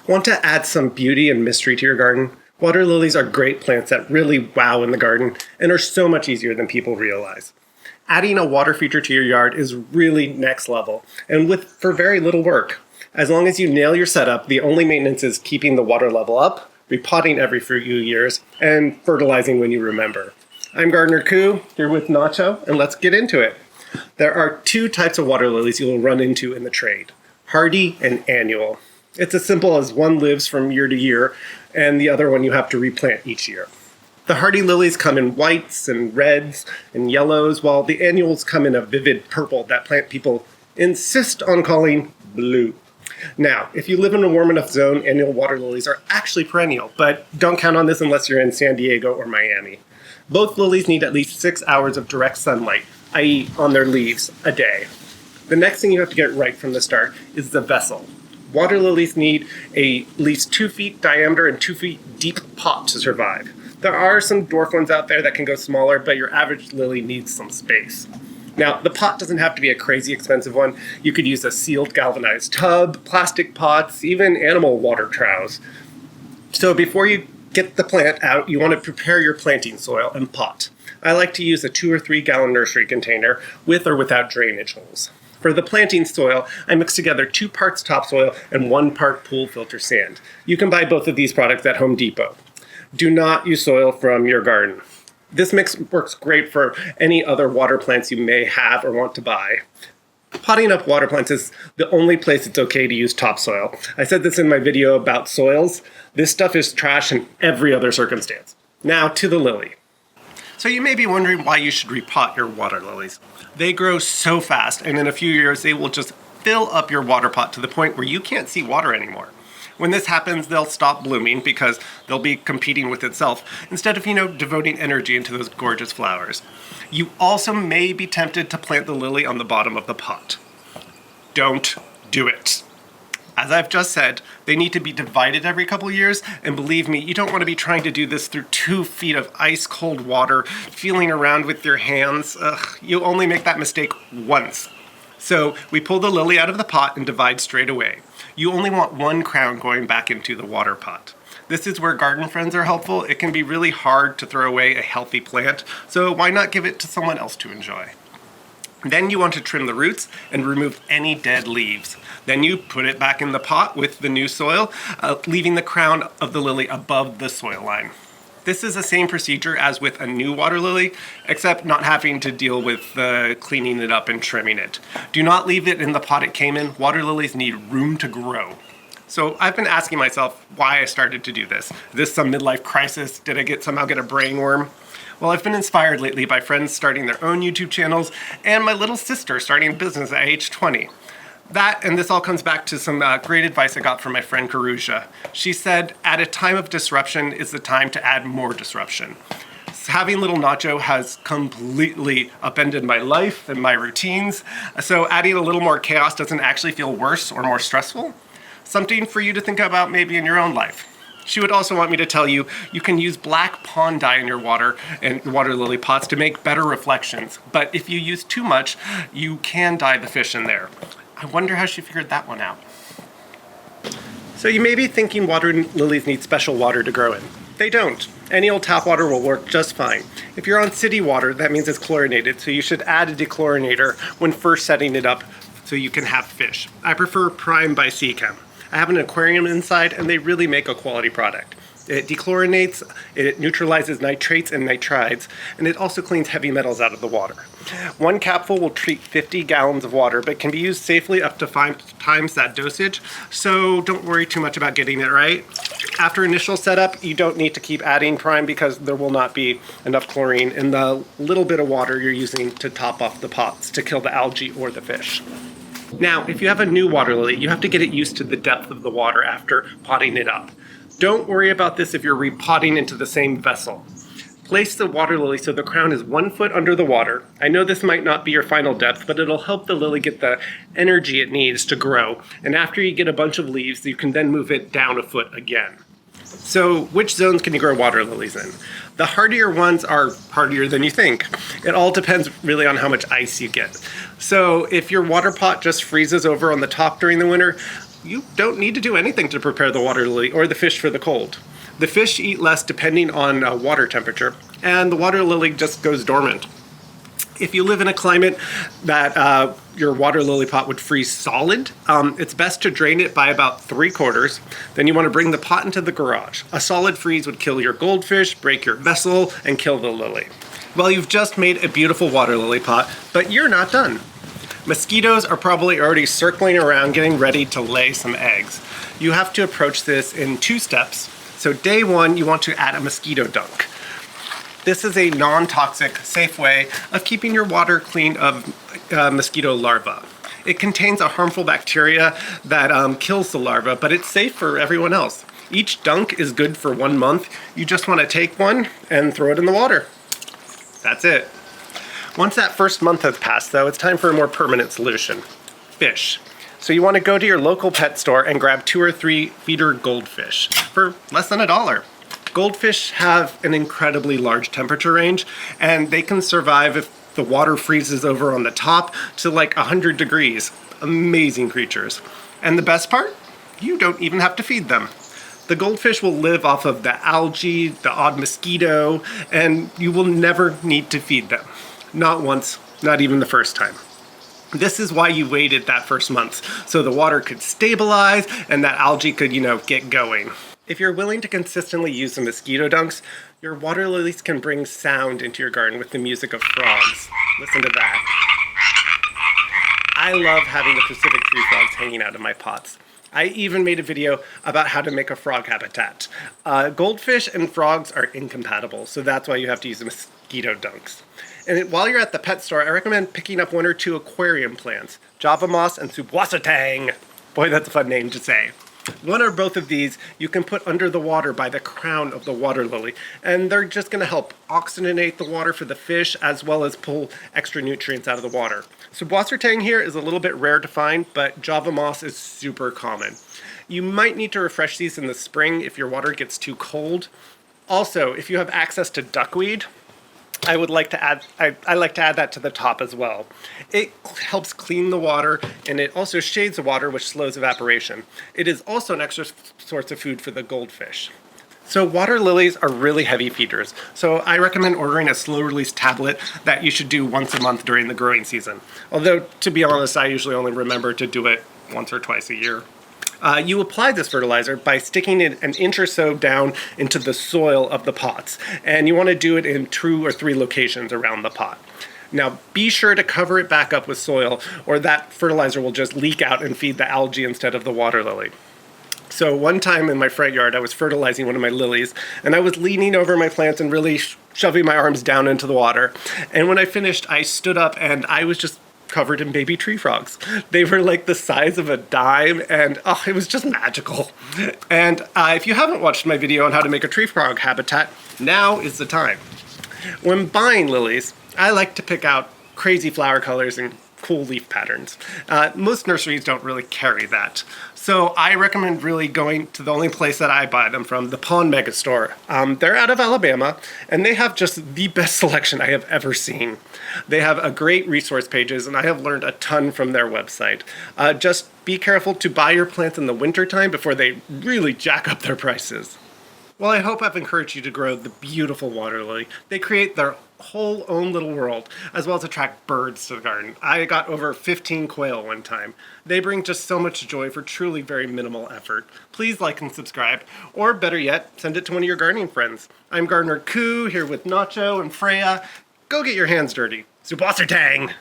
Want to add some beauty and mystery to your garden? Water lilies are great plants that really wow in the garden and are so much easier than people realize. Adding a water feature to your yard is really next level and for very little work. As long as you nail your setup, the only maintenance is keeping the water level up, repotting every few years, and fertilizing when you remember. I'm Gardener Coo, here with Nacho, and let's get into it. There are two types of water lilies you will run into in the trade, hardy and annual. It's as simple as one lives from year to year, and the other one you have to replant each year. The hardy lilies come in whites and reds and yellows, while the annuals come in a vivid purple that plant people insist on calling blue. Now, if you live in a warm enough zone, annual water lilies are actually perennial, but don't count on this unless you're in San Diego or Miami. Both lilies need at least 6 hours of direct sunlight, i.e. on their leaves, a day. The next thing you have to get right from the start is the vessel. Water lilies need at least 2 feet diameter and 2 feet deep pot to survive. There are some dwarf ones out there that can go smaller, but your average lily needs some space. Now, the pot doesn't have to be a crazy expensive one. You could use a sealed galvanized tub, plastic pots, even animal water troughs. So before you get the plant out, you want to prepare your planting soil and pot. I like to use a 2 or 3 gallon nursery container with or without drainage holes. For the planting soil, I mix together 2 parts topsoil and 1 part pool filter sand. You can buy both of these products at Home Depot. Do not use soil from your garden. This mix works great for any other water plants you may have or want to buy. Potting up water plants is the only place it's okay to use topsoil. I said this in my video about soils. This stuff is trash in every other circumstance. Now to the lily. So you may be wondering why you should repot your water lilies. They grow so fast, and in a few years they will just fill up your water pot to the point where you can't see water anymore. When this happens, they'll stop blooming because they'll be competing with itself instead of, devoting energy into those gorgeous flowers. You also may be tempted to plant the lily on the bottom of the pot. Don't do it. As I've just said, they need to be divided every couple years, and believe me, you don't want to be trying to do this through 2 feet of ice cold water, feeling around with your hands. You'll only make that mistake once. So we pull the lily out of the pot and divide straight away. You only want 1 crown going back into the water pot. This is where garden friends are helpful. It can be really hard to throw away a healthy plant, so why not give it to someone else to enjoy? Then you want to trim the roots and remove any dead leaves. Then you put it back in the pot with the new soil, leaving the crown of the lily above the soil line. This is the same procedure as with a new water lily, except not having to deal with cleaning it up and trimming it. Do not leave it in the pot it came in. Water lilies need room to grow. So I've been asking myself why I started to do this. Is this some midlife crisis? Did I somehow get a brain worm? Well, I've been inspired lately by friends starting their own YouTube channels and my little sister starting a business at age 20. That, and this all comes back to some great advice I got from my friend Karuja. She said, at a time of disruption is the time to add more disruption. Having little Nacho has completely upended my life and my routines, so adding a little more chaos doesn't actually feel worse or more stressful. Something for you to think about maybe in your own life. She would also want me to tell you, you can use black pond dye in your water and water lily pots to make better reflections, but if you use too much, you can dye the fish in there. I wonder how she figured that one out. So you may be thinking water lilies need special water to grow in. They don't. Any old tap water will work just fine. If you're on city water, that means it's chlorinated, so you should add a dechlorinator when first setting it up so you can have fish. I prefer Prime by Seachem. I have an aquarium inside, and they really make a quality product. It dechlorinates, it neutralizes nitrates and nitrides, and it also cleans heavy metals out of the water. 1 capful will treat 50 gallons of water, but can be used safely up to 5 times that dosage, so don't worry too much about getting it right. After initial setup, you don't need to keep adding Prime because there will not be enough chlorine in the little bit of water you're using to top off the pots to kill the algae or the fish. Now, if you have a new water lily, you have to get it used to the depth of the water after potting it up. Don't worry about this if you're repotting into the same vessel. Place the water lily so the crown is 1 foot under the water. I know this might not be your final depth, but it'll help the lily get the energy it needs to grow. And after you get a bunch of leaves, you can then move it down 1 foot again. So which zones can you grow water lilies in? The hardier ones are hardier than you think. It all depends really on how much ice you get. So if your water pot just freezes over on the top during the winter, you don't need to do anything to prepare the water lily or the fish for the cold. The fish eat less depending on water temperature, and the water lily just goes dormant. If you live in a climate that your water lily pot would freeze solid, it's best to drain it by about 3/4. Then you want to bring the pot into the garage. A solid freeze would kill your goldfish, break your vessel, and kill the lily. Well, you've just made a beautiful water lily pot, but you're not done. Mosquitoes are probably already circling around getting ready to lay some eggs. You have to approach this in 2 steps. So day 1, you want to add a mosquito dunk. This is a non-toxic, safe way of keeping your water clean of mosquito larvae. It contains a harmful bacteria that kills the larva, but it's safe for everyone else. Each dunk is good for 1 month. You just want to take one and throw it in the water. That's it. Once that first month has passed, though, it's time for a more permanent solution. Fish. So you want to go to your local pet store and grab 2 or 3 feeder goldfish for less than $1. Goldfish have an incredibly large temperature range, and they can survive if the water freezes over on the top to like 100 degrees. Amazing creatures. And the best part? You don't even have to feed them. The goldfish will live off of the algae, the odd mosquito, and you will never need to feed them. Not once, not even the first time. This is why you waited that first month, so the water could stabilize and that algae could, get going. If you're willing to consistently use the mosquito dunks, your water lilies can bring sound into your garden with the music of frogs. Listen to that. I love having the Pacific tree frogs hanging out in my pots. I even made a video about how to make a frog habitat. Goldfish and frogs are incompatible, so that's why you have to use the mosquito dunks. And while you're at the pet store, I recommend picking up 1 or 2 aquarium plants, Java moss and Subwassertang. Boy, that's a fun name to say. 1 or both of these you can put under the water by the crown of the water lily, and they're just going to help oxygenate the water for the fish as well as pull extra nutrients out of the water. Subwassertang here is a little bit rare to find, but Java moss is super common. You might need to refresh these in the spring if your water gets too cold. Also, if you have access to duckweed, I like to add that to the top as well. It helps clean the water, and it also shades the water, which slows evaporation. It is also an extra source of food for the goldfish. So water lilies are really heavy feeders, so I recommend ordering a slow release tablet that you should do once a month during the growing season. Although, to be honest, I usually only remember to do it once or twice a year. You apply this fertilizer by sticking it 1 inch or so down into the soil of the pots, and you want to do it in 2 or 3 locations around the pot. Now, be sure to cover it back up with soil, or that fertilizer will just leak out and feed the algae instead of the water lily. So one time in my front yard, I was fertilizing one of my lilies, and I was leaning over my plants and really shoving my arms down into the water. And when I finished, I stood up and I was just covered in baby tree frogs. They were like the size of a dime, and it was just magical. And if you haven't watched my video on how to make a tree frog habitat, now is the time. When buying lilies, I like to pick out crazy flower colors and cool leaf patterns. Most nurseries don't really carry that. So I recommend really going to the only place that I buy them from, the Pond Mega Store. They're out of Alabama, and they have just the best selection I have ever seen. They have a great resource pages, and I have learned a ton from their website. Just be careful to buy your plants in the wintertime before they really jack up their prices. Well, I hope I've encouraged you to grow the beautiful water lily. They create their whole own little world, as well as attract birds to the garden. I got over 15 quail one time. They bring just so much joy for truly very minimal effort. Please like and subscribe, or better yet, send it to one of your gardening friends. I'm Gardener Coo, here with Nacho and Freya. Go get your hands dirty. Subwassertang!